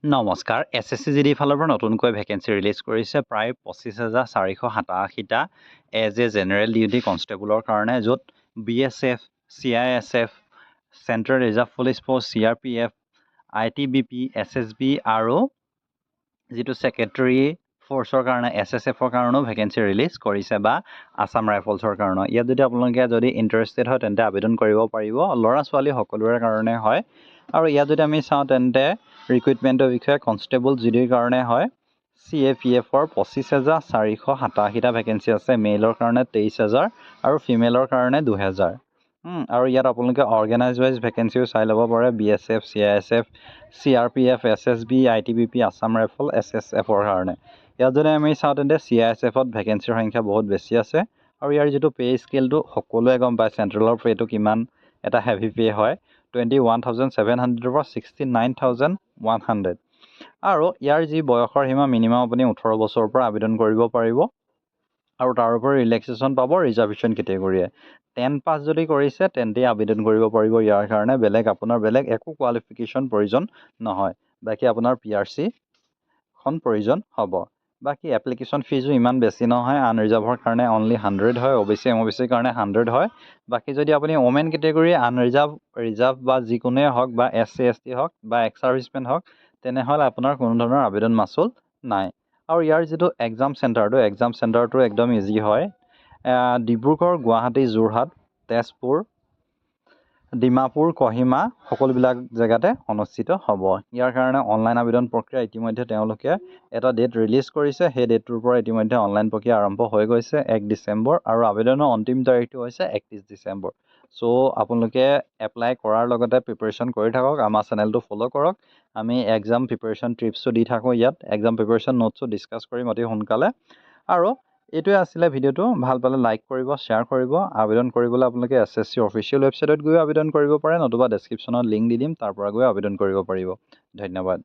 নমস্কাৰ SSC GD ফালৰ পৰা নতুনকৈ ভেকেঞ্চি ৰিলিজ কৰিছে প্ৰায় 25,487টা এজ এ জেনেৰেল ডিউটি কনষ্টেবলৰ কাৰণে য'ত BSF, CISF, central reserve police force, CRPF, ITBP, SSB আৰু যিটো ছেক্ৰেটাৰী ফ'ৰ্চৰ কাৰণে SSFৰ কাৰণেও ভেকেঞ্চি ৰিলিজ কৰিছে বা আছাম ৰাইফলছৰ কাৰণে। ইয়াত যদি আপোনালোকে যদি ইণ্টাৰেষ্টেড হয় তেন্তে আবেদন কৰিব পাৰিব। ল'ৰা ছোৱালী সকলোৰে কাৰণে হয়। আৰু ইয়াত যদি আমি চাওঁ তেন্তে ৰিক্ৰুইটমেণ্টৰ বিষয়ে কনষ্টেবল GDৰ কাৰণে হয় CAPFৰ 25,487টা ভেকেঞ্চি আছে। মেইলৰ কাৰণে 23,000 আৰু ফিমেলৰ কাৰণে 2,000। আৰু ইয়াত আপোনালোকে অৰ্গেনাইজ ৱাইজ ভেকেঞ্চিও চাই ল'ব পাৰে BSF, CISF, CRPF, SSB, ITBP, Assam Rifles, SSFৰ কাৰণে। ইয়াত যদি আমি চাওঁ তেন্তে CISFত ভেকেঞ্চিৰ সংখ্যা বহুত বেছি আছে। আৰু ইয়াৰ যিটো পে' স্কেলটো সকলোৱে গম পায় চেণ্ট্ৰেলৰ পে'টো কিমান এটা হেভি পে' হয় 21,700 পৰা 69,100। আৰু ইয়াৰ যি বয়সৰ সীমা মিনিমাম আপুনি 18 বছৰৰ পৰা আবেদন কৰিব পাৰিব। আৰু তাৰোপৰি ৰিলেক্সেশ্যন পাব ৰিজাৰ্ভেশ্যন কেটেগৰীয়ে। 10 পাছ যদি কৰিছে তেন্তে আবেদন কৰিব পাৰিব। ইয়াৰ কাৰণে আপোনাৰ বেলেগ একো কোৱালিফিকেশ্যন প্ৰয়োজন নহয়। বাকী আপোনাৰ PRC খন প্ৰয়োজন হ'ব। বাকী এপ্লিকেশ্যন ফিজো ইমান বেছি নহয়। আনৰিজাৰ্ভৰ কাৰণে অনলি 100 হয়, OBC MOBCৰ কাৰণে 100 হয়। বাকী যদি আপুনি ওমেন কেটেগৰী ৰিজাৰ্ভ বা যিকোনোৱে হওক বা SC ST হওক বা এক্স ছাৰ্ভিচমেন হওক তেনেহ'লে আপোনাৰ কোনো ধৰণৰ আবেদন মাচুল নাই। আৰু ইয়াৰ যিটো এক্সাম চেণ্টাৰটো একদম ইজি হয়। ডিব্ৰুগড়, গুৱাহাটী, যোৰহাট, তেজপুৰ, ডিমাপুৰ, কহিমা সকলোবিলাক জেগাতে অনুষ্ঠিত হ'ব। ইয়াৰ কাৰণে অনলাইন আবেদন প্ৰক্ৰিয়া ইতিমধ্যে তেওঁলোকে এটা ডেট ৰিলিজ কৰিছে। সেই ডেটটোৰ পৰা ইতিমধ্যে অনলাইন প্ৰক্ৰিয়া আৰম্ভ হৈ গৈছে 1 ডিচেম্বৰ আৰু আবেদনৰ অন্তিম তাৰিখটো হৈছে 31 ডিচেম্বৰ। চ' আপোনালোকে এপ্লাই কৰাৰ লগতে প্ৰিপেৰেশ্যন কৰি থাকক। আমাৰ চেনেলটো ফ'ল' কৰক। আমি এক্সাম প্ৰিপেৰেশ্যন ট্ৰিপছো দি থাকোঁ ইয়াত। এক্সাম প্ৰিপেৰেশ্যন নোটছো ডিছকাছ কৰিম অতি সোনকালে। আৰু এইটোৱে আছিলে ভিডিঅ'টো। ভাল পালে লাইক কৰিব, শ্বেয়াৰ কৰিব। আবেদন কৰিবলৈ আপোনালোকে SSC অফিচিয়েল ৱেবছাইটত গৈ আবেদন কৰিব পাৰে, নতুবা ডেছক্ৰিপশ্যনত লিংক দি দিম, তাৰ পৰা গৈ আবেদন কৰিব পাৰিব। ধন্যবাদ।